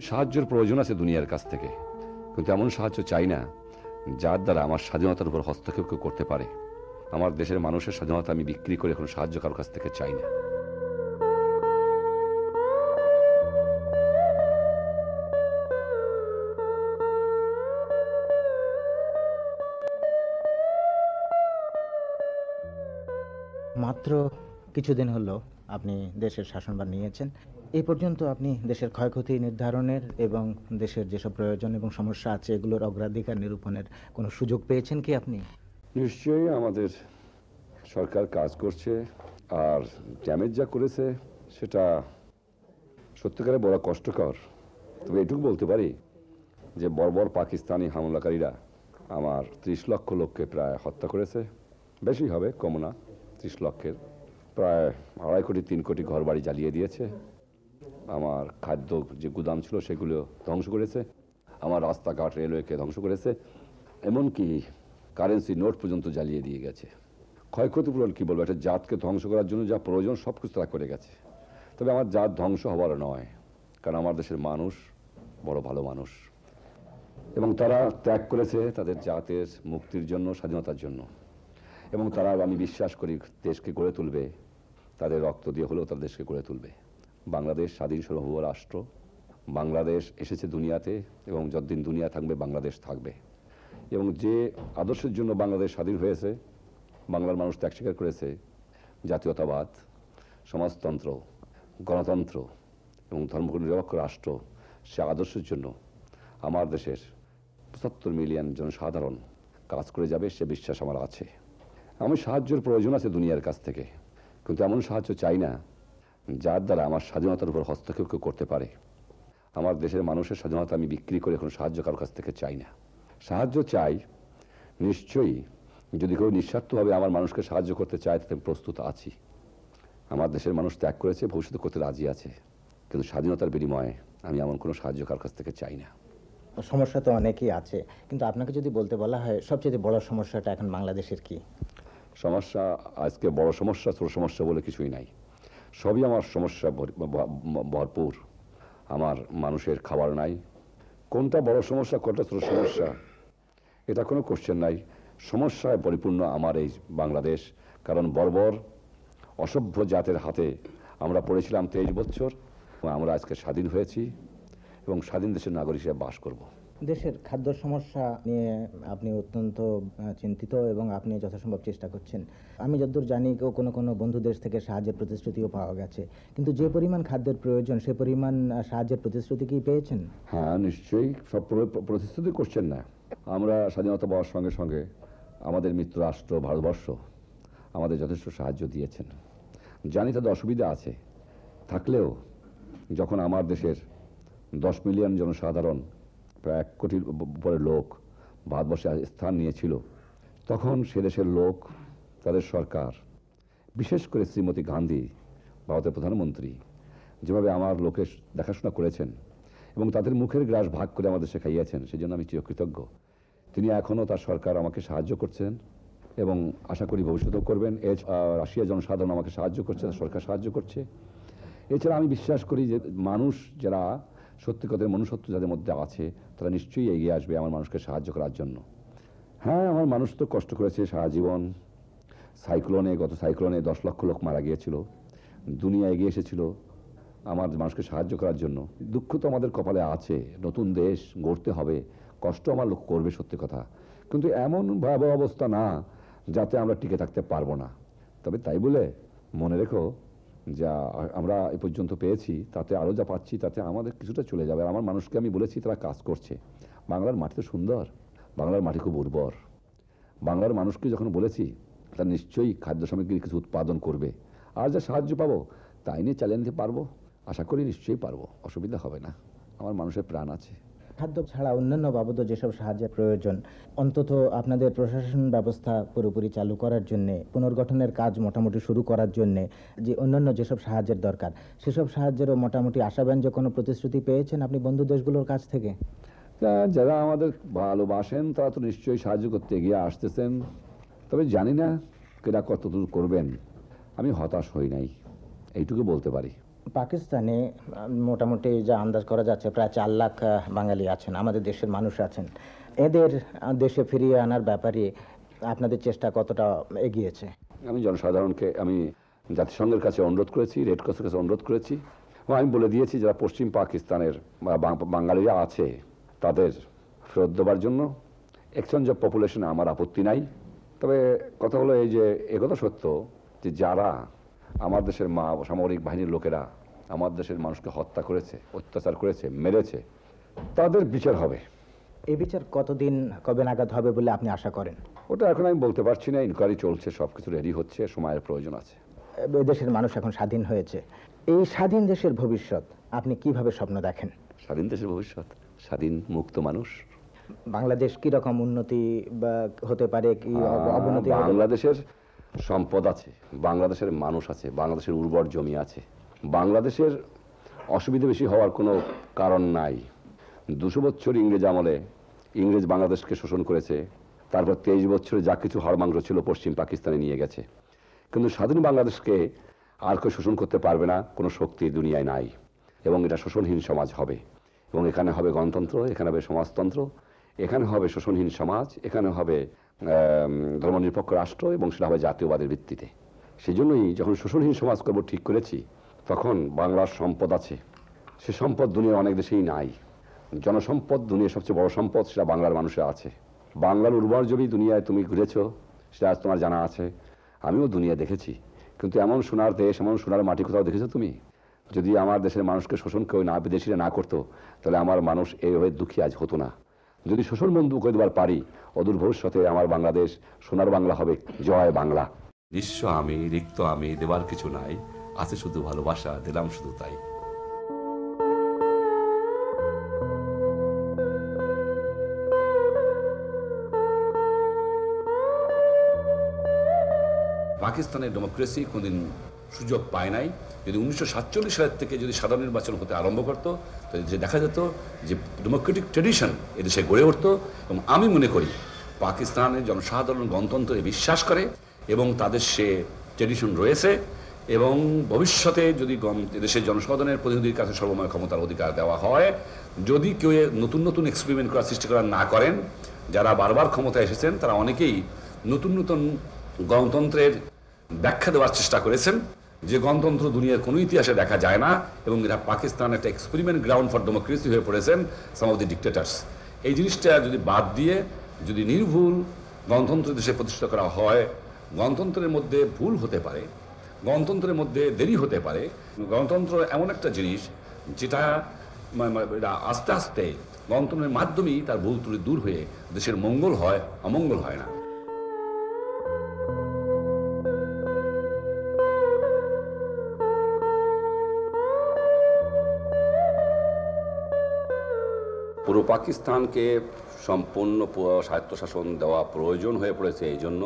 সাহায্যের প্রয়োজন আছে দুনিয়ার কাছ থেকে, কিন্তু এমন সাহায্য চাই না যার দ্বারা আমার স্বাধীনতার উপর হস্তক্ষেপ কেউ করতে পারে। আমার দেশের মানুষের স্বাধীনতা আমি বিক্রি করে কোনো সাহায্য কারোর কাছ থেকে চাই না। মাত্র কিছুদিন হলো আপনি দেশের শাসনভার নিয়েছেন। এই পর্যন্ত আপনি দেশের ক্ষয়ক্ষতি নির্ধারণের এবং দেশের যেসব প্রয়োজন এবং সমস্যা আছে এগুলোর অগ্রাধিকার নিরূপণের কোনো সুযোগ পেয়েছেন কি আপনি? নিশ্চয়ই আমাদের সরকার কাজ করছে, আর ড্যামেজ যা করেছে সেটা সত্যিকারে বড় কষ্টকর। তবে এটুকু বলতে পারি যে বর্বর পাকিস্তানি হামলাকারীরা আমার 30 লক্ষ লোককে প্রায় হত্যা করেছে। বেশি হবে, কম না, 30 লক্ষের প্রায় 2.5 কোটি 3 কোটি ঘর বাড়ি জ্বালিয়ে দিয়েছে। আমার খাদ্য যে গুদাম ছিল সেগুলো ধ্বংস করেছে, আমার রাস্তাঘাট রেলওয়েকে ধ্বংস করেছে, এমনকি কারেন্সি নোট পর্যন্ত জ্বালিয়ে দিয়ে গেছে। ক্ষয়ক্ষতিপূরণ কী বলবো, একটা জাতকে ধ্বংস করার জন্য যা প্রয়োজন সব কিছু তারা করে গেছে। তবে আমার জাত ধ্বংস হওয়ার নয়, কারণ আমার দেশের মানুষ বড় ভালো মানুষ, এবং তারা ত্যাগ করেছে তাদের জাতের মুক্তির জন্য, স্বাধীনতার জন্য, এবং তারা, আমি বিশ্বাস করি, দেশকে গড়ে তুলবে। তাদের রক্ত দিয়ে হলেও তাদের দেশকে গড়ে তুলবে। বাংলাদেশ স্বাধীন সার্বভৌম রাষ্ট্র, বাংলাদেশ এসেছে দুনিয়াতে, এবং যতদিন দুনিয়া থাকবে বাংলাদেশ থাকবে। এবং যে আদর্শের জন্য বাংলাদেশ স্বাধীন হয়েছে, বাংলার মানুষ ত্যাগ স্বীকার করেছে, জাতীয়তাবাদ, সমাজতন্ত্র, গণতন্ত্র এবং ধর্মনিরপেক্ষ রাষ্ট্র, সে আদর্শের জন্য আমার দেশের 75 মিলিয়ন জনসাধারণ কাজ করে যাবে, সে বিশ্বাস আমার আছে। আমি সাহায্যের প্রয়োজন আছে দুনিয়ার কাছ থেকে, কিন্তু এমন সাহায্য চাই না যার দ্বারা আমার স্বাধীনতার উপর হস্তক্ষেপ কেউ করতে পারে। আমার দেশের মানুষের স্বাধীনতা আমি বিক্রি করে কোনো সাহায্য কারোর কাছ থেকে চাই না। সাহায্য চাই নিশ্চয়ই, যদি কেউ নিঃস্বার্থভাবে আমার মানুষকে সাহায্য করতে চায় তাতে প্রস্তুত আছি। আমার দেশের মানুষ ত্যাগ করেছে, ভবিষ্যতে করতে রাজি আছে, কিন্তু স্বাধীনতার বিনিময়ে আমি এমন কোনো সাহায্য কারোর কাছ থেকে চাই না। সমস্যা তো অনেকই আছে, কিন্তু আপনাকে যদি বলতে বলা হয় সবচেয়ে বড় সমস্যাটা এখন বাংলাদেশের কি? সমস্যা আজকে বড় সমস্যা ছোট সমস্যা বলে কিছুই নাই, সবই আমার সমস্যা ভরপুর। আমার মানুষের খাবার নাই। কোনটা বড় সমস্যা কোনটা ছোট সমস্যা এটা কোনো কোশ্চেন নাই। সমস্যায় পরিপূর্ণ আমার এই বাংলাদেশ, কারণ বর্বর অসভ্য জাতের হাতে আমরা পড়েছিলাম 23 বছর, আমরা আজকে স্বাধীন হয়েছি এবং স্বাধীন দেশের নাগরিক হিসেবে বাস করব। দেশের খাদ্য সমস্যা নিয়ে আপনি অত্যন্ত চিন্তিত এবং আপনি যথাসম্ভব চেষ্টা করছেন। আমি যতদূর জানি কোনো কোনো বন্ধু দেশ থেকে সাহায্যের প্রতিশ্রুতিও পাওয়া গেছে, কিন্তু যে পরিমাণ খাদ্যের প্রয়োজন সে পরিমাণ সাহায্যের প্রতিশ্রুতি কি পেয়েছেন? হ্যাঁ, নিশ্চয়ই সব প্রতিশ্রুতি করছেন না। আমরা স্বাধীনতা পাওয়ার সঙ্গে সঙ্গে আমাদের মিত্র রাষ্ট্র ভারতবর্ষ আমাদের যথেষ্ট সাহায্য দিয়েছেন। জানি তাদের অসুবিধা আছে, থাকলেও যখন আমার দেশের 10 মিলিয়ন জনসাধারণ, প্রায় 1 কোটির উপরে লোক ভারতবর্ষে স্থান নিয়েছিল, তখন সে দেশের লোক, তাদের সরকার, বিশেষ করে শ্রীমতী গান্ধী, ভারতের প্রধানমন্ত্রী, যেভাবে আমার লোকের দেখাশোনা করেছেন এবং তাদের মুখের গ্রাস ভাগ করে আমাদের খাইয়েছেন, সেজন্য আমি চিরকৃতজ্ঞ। তিনি এখনও, তার সরকার আমাকে সাহায্য করছেন এবং আশা করি ভবিষ্যতেও করবেন। রাশিয়া জনসাধারণ আমাকে সাহায্য করছে, সরকার সাহায্য করছে। এছাড়া আমি বিশ্বাস করি যে মানুষ যারা সত্যিকারের মনুষ্যত্ব যাদের মধ্যে আছে, তারা নিশ্চয়ই এগিয়ে আসবে আমার মানুষকে সাহায্য করার জন্য। হ্যাঁ, আমার মানুষ তো কষ্ট করেছে সারা জীবন। গত সাইক্লোনে 10 লক্ষ লোক মারা গিয়েছিল। দুনিয়া এগিয়ে এসেছিল আমার মানুষকে সাহায্য করার জন্য। দুঃখ তো আমাদের কপালে আছে, নতুন দেশ গড়তে হবে, কষ্ট আমার লোক করবে, সত্যি কথা, কিন্তু এমন ভয়াবহ অবস্থা না যাতে আমরা টিকে থাকতে পারবো না। তবে তাই বলে মনে রেখো, যা আমরা এ পর্যন্ত পেয়েছি তাতে আরও যা পাচ্ছি তাতে আমাদের কিছুটা চলে যাবে। আর আমার মানুষকে আমি বলেছি, তারা কাজ করছে। বাংলার মাটি তো সুন্দর, বাংলার মাটি খুব উর্বর। বাংলার মানুষকে যখন বলেছি তারা নিশ্চয়ই খাদ্য সামগ্রী কিছু উৎপাদন করবে, আর যা সাহায্য পাবো তাই নিয়ে চালিয়ে নিতে পারবো। আশা করি নিশ্চয়ই পারবো, অসুবিধা হবে না। আমার মানুষের প্রাণ আছে। খাদ্য ছাড়া অন্যান্য বাবদও যেসব সাহায্যের প্রয়োজন, অন্তত আপনাদের প্রশাসন ব্যবস্থা পুরোপুরি চালু করার জন্যে, পুনর্গঠনের কাজ মোটামুটি শুরু করার জন্যে যে অন্যান্য যেসব সাহায্যের দরকার, সেসব সাহায্যেরও মোটামুটি আশাব্যঞ্জক কোনো প্রতিশ্রুতি পেয়েছেন আপনি বন্ধু দেশগুলোর কাছ থেকে? যারা আমাদের ভালোবাসেন তারা তো নিশ্চয়ই সাহায্য করতে এগিয়ে আসতেছেন, তবে জানি না কেনা কতদূর করবেন। আমি হতাশ হই নাই, এইটুকু বলতে পারি। পাকিস্তানে মোটামুটি যা আন্দাজ করা যাচ্ছে প্রায় 4 লাখ বাঙালি আছেন, আমাদের দেশের মানুষ আছেন। এদের দেশে ফিরিয়ে আনার ব্যাপারে আপনাদের চেষ্টা কতটা এগিয়েছে? আমি জনসাধারণকে, আমি জাতিসংঘের কাছে অনুরোধ করেছি, রেড ক্রসের কাছে অনুরোধ করেছি, এবং আমি বলে দিয়েছি যারা পশ্চিম পাকিস্তানের বাঙালিরা আছে তাদের ফেরত দেওয়ার জন্য। এক্সচেঞ্জ অফ পপুলেশনে আমার আপত্তি নাই। তবে কথা হলো এই যে একথা সত্য যে যারা আমার দেশের সামরিক বাহিনীর লোকেরা আমার দেশের মানুষকে হত্যা করেছে, অত্যাচার করেছে, মেরেছে, তাদের বিচার হবে। এই বিচার কতদিন কবে নাগাদ হবে বলে আপনি আশা করেন? ওটা এখন আমি বলতে পারছি না, ইনকোয়ারি চলছে, সব কিছু রেডি হচ্ছে, সময়ের প্রয়োজন আছে। দেশের মানুষ এখন স্বাধীন হয়েছে, এই স্বাধীন দেশের ভবিষ্যৎ আপনি কিভাবে স্বপ্ন দেখেন? স্বাধীন দেশের ভবিষ্যৎ, স্বাধীন মুক্ত মানুষ। বাংলাদেশ কি রকম উন্নতি বা হতে পারে, কি অবনতি? বাংলাদেশের সম্পদ আছে, বাংলাদেশের মানুষ আছে, বাংলাদেশের উর্বর জমি আছে, বাংলাদেশের অসুবিধা বেশি হওয়ার কোনো কারণ নাই। 200 বছর ইংরেজ আমলে ইংরেজ বাংলাদেশকে শোষণ করেছে, তারপর 23 বছরে যা কিছু হাড়মাংস ছিল পশ্চিম পাকিস্তানে নিয়ে গেছে, কিন্তু স্বাধীন বাংলাদেশকে আর কেউ শোষণ করতে পারবে না, কোনো শক্তি দুনিয়ায় নাই। এবং এটা শোষণহীন সমাজ হবে, এবং এখানে হবে গণতন্ত্র, এখানে হবে সমাজতন্ত্র, এখানে হবে শোষণহীন সমাজ, এখানে হবে ধর্মনিরপেক্ষ রাষ্ট্র, এবং সেটা হবে জাতীয়বাদের ভিত্তিতে। সেই জন্যই যখন শোষণহীন সমাজ করবো ঠিক করেছি, তখন বাংলার সম্পদ আছে, সে সম্পদ দুনিয়ার অনেক দেশেই নাই। জনসম্পদ দুনিয়ার সবচেয়ে বড় সম্পদ, সেটা বাংলার মানুষের আছে। বাংলার উর্বর জমি দুনিয়ায় তুমি ঘুরেছো, সেটা আজ তোমার জানা আছে, আমিও দুনিয়া দেখেছি, কিন্তু এমন সোনার দেশ, এমন সোনার মাটি কোথাও দেখেছো তুমি? যদি আমার দেশের মানুষকে শোষণ কেউ না, বিদেশিরা না করতো, তাহলে আমার মানুষ এইভাবে দুঃখী আজ হতো না। যদি শোষণ বন্ধ করে দেওয়ার পারি, অদূর ভবিষ্যতে আমার বাংলাদেশ সোনার বাংলা হবে। জয় বাংলা। নিঃস্ব আমি, রিক্ত আমি, দেবার কিছু নাই, আছে শুধু ভালোবাসা, দিলাম শুধু তাই। পাকিস্তানের ডেমোক্রেসি কোনদিন সুযোগ পায় নাই। যদি 1947 সালের থেকে যদি সাধারণ নির্বাচন হতে আরম্ভ করতো, তাহলে যে দেখা যেত যে ডেমোক্রেটিক ট্রেডিশন এদেশে গড়ে উঠতো। এবং আমি মনে করি পাকিস্তানের জনসাধারণ গণতন্ত্রে বিশ্বাস করে, এবং তাদের সে ট্রেডিশন রয়েছে, এবং ভবিষ্যতে যদি দেশের জনসাধারণের প্রতিনিধির কাছে সর্বময় ক্ষমতার অধিকার দেওয়া হয়, যদি কেউ নতুন নতুন এক্সপেরিমেন্ট করার সৃষ্টি করা না করেন, যারা বারবার ক্ষমতায় এসেছেন তারা অনেকেই নতুন নতুন গণতন্ত্রের ব্যাখ্যা দেওয়ার চেষ্টা করেছেন, যে গণতন্ত্র দুনিয়ার কোনো ইতিহাসে দেখা যায় না, এবং এরা পাকিস্তান একটা এক্সপেরিমেন্ট গ্রাউন্ড ফর ডেমোক্রেসি হয়ে পড়েছেন সাম অফ দি ডিক্টেটার্স। এই জিনিসটা যদি বাদ দিয়ে যদি নির্ভুল গণতন্ত্র দেশে প্রতিষ্ঠা করা হয়, গণতন্ত্রের মধ্যে ভুল হতে পারে, গণতন্ত্রের মধ্যে দেরি হতে পারে। গণতন্ত্র এমন একটা জিনিস যেটা আস্তে আস্তে গণতন্ত্রের মাধ্যমেই তার ভুল ত্রুটি দূর হয়ে দেশের মঙ্গল হয়, অমঙ্গল হয় না। পুরো পাকিস্তানকে সম্পূর্ণ স্বায়ত্তশাসন দেওয়া প্রয়োজন হয়ে পড়েছে এই জন্য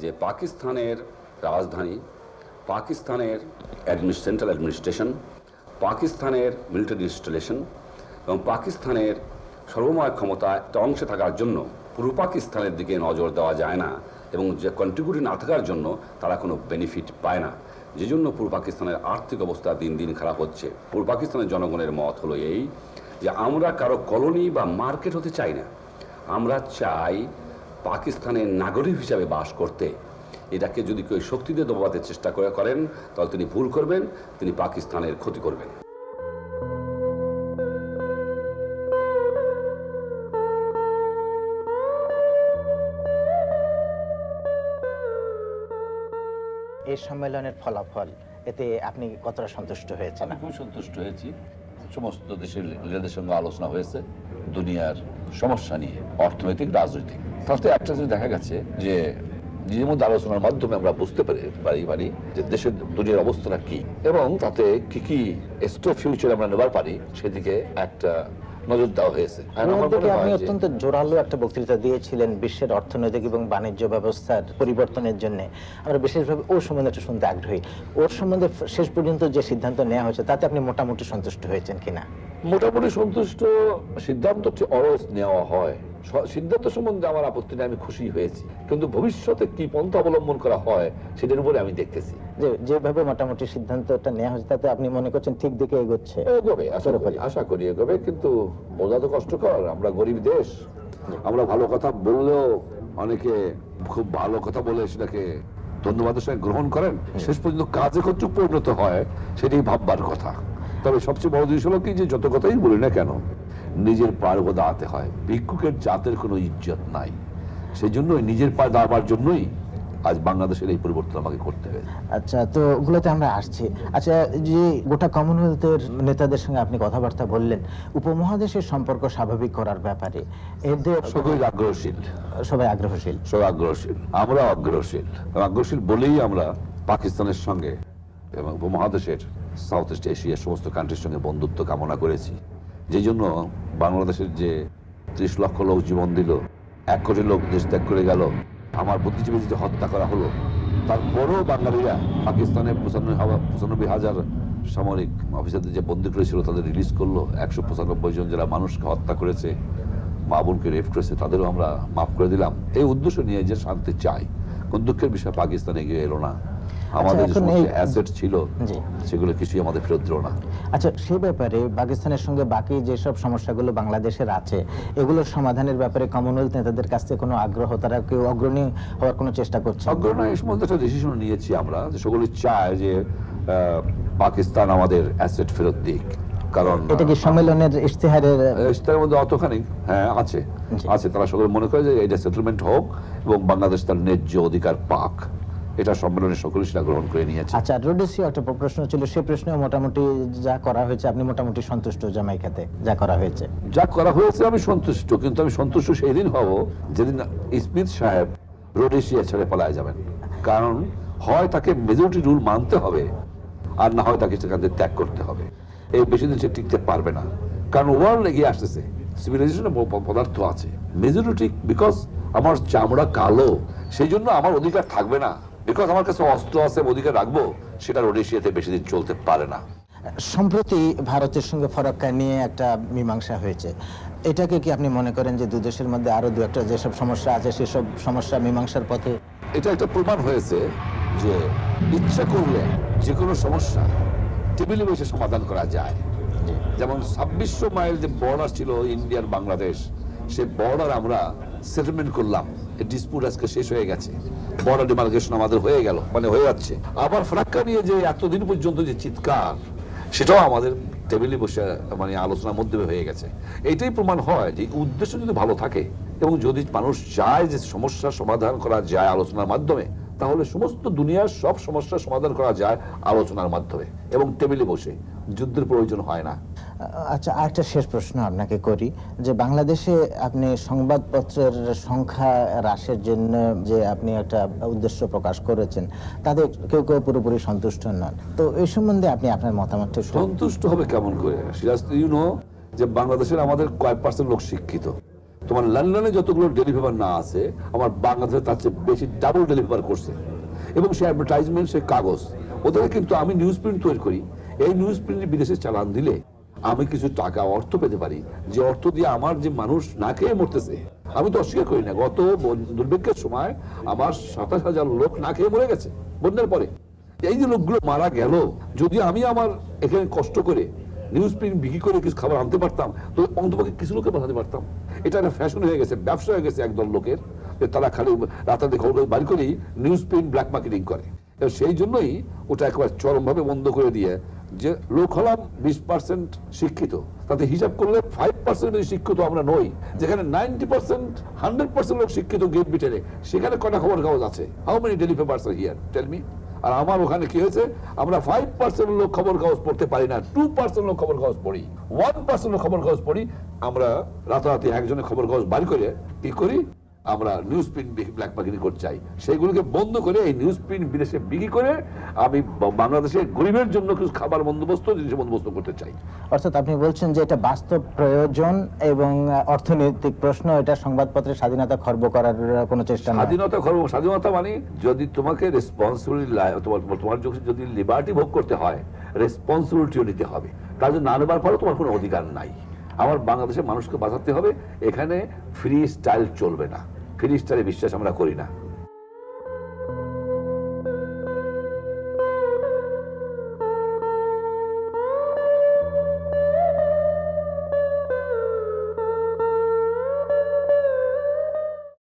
যে পাকিস্তানের রাজধানী, পাকিস্তানের সেন্ট্রাল অ্যাডমিনিস্ট্রেশন, পাকিস্তানের মিলিটারি ইনস্টলেশন এবং পাকিস্তানের সর্বময় ক্ষমতা একটা অংশে থাকার জন্য পুরো পাকিস্তানের দিকে নজর দেওয়া যায় না, এবং যে কন্ট্রিবিউটি না থাকার জন্য তারা কোনো বেনিফিট পায় না। যে জন্য পূর্ব পাকিস্তানের আর্থিক অবস্থা দিন দিন খারাপ হচ্ছে। পূর্ব পাকিস্তানের জনগণের মত হলো এই যে আমরা কারো কলোনি বা মার্কেট হতে চাই না, আমরা চাই পাকিস্তানের নাগরিক হিসাবে বাস করতে। এটাকে যদি কেউ শক্তি দিয়ে দবাতে চেষ্টা করেন, তাহলে তিনি ভুল করবেন, তিনি পাকিস্তানের ক্ষতি করবেন। এই সম্মেলনের ফলাফল, এতে আপনি কতটা সন্তুষ্ট হয়েছেন? আমি খুব সন্তুষ্ট হয়েছি। সমস্ত দেশের লিডারদের সঙ্গে আলোচনা হয়েছে দুনিয়ার সমস্যা নিয়ে, অর্থনৈতিক, রাজনৈতিক। তাতে একটা জিনিস দেখা গেছে যে নিজের মধ্যে আলোচনার মাধ্যমে আমরা বুঝতে পারি যে দেশের দুনিয়ার অবস্থাটা কি, এবং তাতে কি কি এক্সট্রা ফিউচার আমরা নেবার পারি সেদিকে একটা নজর দেওয়া হয়েছে। আপনি অত্যন্ত জোরালো একটা বক্তৃতা দিয়েছিলেন বিশ্বের অর্থনৈতিক এবং বাণিজ্য ব্যবস্থার পরিবর্তনের জন্য। আমরা বিশেষভাবে ওর সম্বন্ধে একটু শুনতে আগ্রহী। ওর সম্বন্ধে শেষ পর্যন্ত যে সিদ্ধান্ত নেওয়া হয়েছে তাতে আপনি মোটামুটি সন্তুষ্ট হয়েছেন কিনা? মোটামুটি সন্তুষ্ট। সিদ্ধান্তটি অলওয়েজ নেওয়া হয়, সিদ্ধান্ত সম্বন্ধে আমার আপত্তি নেই, আমি খুশি হয়েছি, কিন্তু ভবিষ্যতে কি পন্থা অবলম্বন করা হয় সেটার উপরে আমি দেখতেছি। যেভাবে মোটামুটি সিদ্ধান্তটা নেওয়া হয়েছে তাতে আপনি মনে করছেন ঠিক দিকে এগোচ্ছে? এগোবে, আশা করি এগোবে, কিন্তু বোঝা তো কষ্টকর। আমরা গরিব দেশ, আমরা ভালো কথা বললেও অনেকে খুব ভালো কথা বলে সেটাকে ধন্যবাদের সঙ্গে গ্রহণ করেন, শেষ পর্যন্ত কাজে কতটুকু পরিণত হয় সেটাই ভাববার কথা। তবে সবচেয়ে বড় জিনিস হলো কি, যে যত কথাই বলি না কেন, নিজের পায়ের উপর দাঁড়াতে হয়। ভিক্ষুকের জাতের কোনো ইজ্জত নাই, সেই জন্যই নিজের পায়ে দাঁড়াবার জন্যই আজ বাংলাদেশের এই পরিবর্তন আমাকে করতে হবে। আচ্ছা, তো ওগুলোতে আমরা আসছি। আচ্ছা, যে গোটা কমনওয়েলথের নেতাদের সঙ্গে আপনি কথাবার্তা বললেন উপমহাদেশের সম্পর্ক স্বাভাবিক করার ব্যাপারে, এদের সকলেই আগ্রহশীল, সবাই আগ্রহশীল, সবাই আগ্রহশীল, আমরা আগ্রহশীল বলেই আমরা পাকিস্তানের সঙ্গে এবং উপমহাদেশের সাউথ ইস্ট এশিয়ার সমস্ত কান্ট্রির সঙ্গে বন্ধুত্ব কামনা করেছি। যেই জন্য বাংলাদেশের যে 30 লক্ষ লোক জীবন দিল, 1 কোটি লোক দেশ ত্যাগ করে গেল, আমার বুদ্ধিজীবী যে হত্যা করা হলো, তারপরেও বাঙালিরা পাকিস্তানের 95,000 সামরিক অফিসারদের যে বন্দী করেছিল তাদের রিলিজ করলো। 195 জন যারা মানুষকে হত্যা করেছে, মা বোনকে রেপ করেছে, তাদেরও আমরা মাফ করে দিলাম। এই উদ্দেশ্য নিয়ে যে শান্তি চাই, কোন দুঃখের বিষয় পাকিস্তান এগিয়ে এলো না। আমাদের যে সমস্ত অ্যাসেট ছিল সেগুলো কিছুই আমাদের ফেরত দিল না। আচ্ছা, সে ব্যাপারে পাকিস্তানের সঙ্গে বাকি যেসব সমস্যাগুলো বাংলাদেশের আছে এগুলোর সমাধানের ব্যাপারে কমনওয়েলথ নেতাদের কাছ থেকে কোনো আগ্রহ, তারা কেউ অগ্রণী হওয়ার কোনো চেষ্টা করছে? অগ্রণী এই সম্বন্ধে একটা ডিসিশন নিয়েছি আমরা, যে সকলে চায় যে পাকিস্তান আমাদের অ্যাসেট ফেরত দিক। কারণ এটা কি সম্মেলনের ইশতেহারের মধ্যে অতখানি আছে, তারা সকলে মনে করে যে এটা সেটেলমেন্ট হোক এবং বাংলাদেশ তার ন্যায্য অধিকার পাক, এটা সম্মেলনে সকলে সেটা গ্রহণ করে নিয়েছে। আচ্ছা, রোডেসীয় একটা প্রশ্ন ছিল, সে প্রশ্নেও মোটামুটি যা করা হয়েছে আপনি মোটামুটি সন্তুষ্ট? জামাইকাতে যা করা হয়েছে আমি সন্তুষ্ট, কিন্তু আমি সন্তুষ্ট সেই দিন হব যেদিন স্মিথ সাহেব রোডেসিয়া ছেড়ে পালায় যাবেন। কারণ হয় তাকে মেজরিটি রুল মানতে হবে, আর না হয় তাকে সেখান থেকে ত্যাগ করতে হবে। এই বেশি দিন সে টিকতে পারবে না, কারণ ওয়ার্ল্ড এগিয়ে আসতেছে, সিভিলাইজেশনে পদার্থ আছে। মেজরিটি বিকজ আমার চামড়া কালো, সেই জন্য আমার অধিকার থাকবে না, বিকজ আমার কাছে অস্ত্র আছে, অধিকার রাখবো, সেটা রোডেশিয়াতে বেশি দিন চলতে পারে না। সম্প্রতি ভারতের সঙ্গে ফরাক্কা নিয়ে একটা মীমাংসা হয়েছে, এটাকে কি আপনি মনে করেন যে দুই দেশের মধ্যে আরো দু একটা যেসব সমস্যা আছে সেসব সমস্যা মীমাংসার পথে? এটা একটা প্রমাণ হয়েছে যে ইচ্ছা করলে যে কোনো সমস্যা টেবিলে বসে সমাধান করা যায়। যেমন 2600 মাইল যে বর্ডার ছিল ইন্ডিয়ার বাংলাদেশ, সে বর্ডার আমরা সেটেলমেন্ট করলাম, ডিসপুট আজকে শেষ হয়ে গেছে, বর্ডার ডিমার্কেশন আমাদের হয়ে গেল, হয়ে যাচ্ছে। আবার ফরাক্কা নিয়ে যে এতদিন পর্যন্ত যে চিৎকার, সেটাও আমাদের টেবিলে বসে আলোচনার মধ্যে হয়ে গেছে। এইটাই প্রমাণ হয় যে উদ্দেশ্য যদি ভালো থাকে এবং যদি মানুষ চায় যে সমস্যার সমাধান করা যায় আলোচনার মাধ্যমে, তাহলে সমস্ত দুনিয়ার সব সমস্যার সমাধান করা যায় আলোচনার মাধ্যমে এবং টেবিলে বসে, যুদ্ধের প্রয়োজন হয় না। আচ্ছা, আরেকটা শেষ প্রশ্ন আপনাকে করি, যে বাংলাদেশে আপনি সংবাদপত্রের সংখ্যা হ্রাসের জন্য যে আপনি একটা উদ্দেশ্য প্রকাশ করেছেন, তাদের কেউ কেউ পুরোপুরি সন্তুষ্ট নন, তো এই সম্বন্ধে আপনি আপনার মতামত? সন্তুষ্ট হবে কেমন করে? যে বাংলাদেশের আমাদের কয়েক % লোক শিক্ষিত। তোমার লন্ডনে যতগুলো ডেলিভার না আছে, আমার বাংলাদেশে তার চেয়ে বেশি ডাবল ডেলিভার করছে, এবং সে অ্যাডভার্টাইজমেন্ট, সে কাগজ, ওদের কিন্তু আমি নিউজ প্রিন্ট তৈরি করি, এই নিউজ প্রিন্ট বিদেশে চালান দিলে আমি কিছু টাকা অর্থ পেতে পারি, যে অর্থ দিয়ে আমার যে মানুষ না খেয়ে মরতেছে, আমি তো অস্বীকার করি না, গত দুর্ভিক্ষের সময় আমার 27,000 লোক না খেয়ে মরে গেছে বন্যার পরে। এই যে লোকগুলো মারা গেল, যদি আমি আমার এখানে কষ্ট করে নিউজ প্রিন্ট বিক্রি করে কিছু খাবার আনতে পারতাম, তো অন্তপক্ষে কিছু লোকে বাঁচাতে পারতাম। এটা একটা ফ্যাশন হয়ে গেছে, ব্যবসা হয়ে গেছে একদল লোকের, তারা খালি রাতারাতি খবর বাড়ি করেই নিউজ প্রিন্ট ব্ল্যাক মার্কেটিং করে। সেই জন্যই ওটা একেবারে চরমভাবে বন্ধ করে দিয়ে, যে লোক হলাম 20% শিক্ষিত, তাতে হিসাব করলে 5% শিক্ষিত আমরা নই। যেখানে 90%, 100% লোক শিক্ষিত গেট বিটেনে, সেখানে কটা খবর কাগজ আছে? How many daily papers are here, tell me. আর আমার ওখানে কি হয়েছে, আমরা 5% লোক খবর কাগজ পড়তে পারি না, 2% লোক খবর কাগজ পড়ি, 1% লোক খবর কাগজ পড়ি। আমরা রাতারাতি একজনের খবর কাগজ বাড়ি করে কি করি, আমরা নিউজ প্রিন্ট ব্ল্যাক মার্কেটিং করতে চাই। সেইগুলোকে বন্ধ করে এই নিউজ প্রিন্ট বিদেশে বিক্রি করে আমি বাংলাদেশের গরিবের জন্য কিছু খাবার বন্দোবস্ত, জিনিসের বন্দোবস্ত করতে চাই। অর্থাৎ আপনি বলছেন যে এটা বাস্তব প্রয়োজন এবং অর্থনৈতিক প্রশ্ন, এটা সংবাদপত্রের স্বাধীনতা খর্ব করার কোনো চেষ্টা না। স্বাধীনতা মানে যদি তোমাকে রেসপন্সিবিলিটি, তোমার যদি লিবার্টি ভোগ করতে হয়, রেসপন্সিবিলিটিও নিতে হবে। তার জন্য না নেবার পরও তোমার কোনো অধিকার নাই। আমার বাংলাদেশের মানুষকে বাঁচাতে হবে, এখানে ফ্রি স্টাইল চলবে না, ফ্রি স্টাইলে বিশ্বাস আমরা করি না।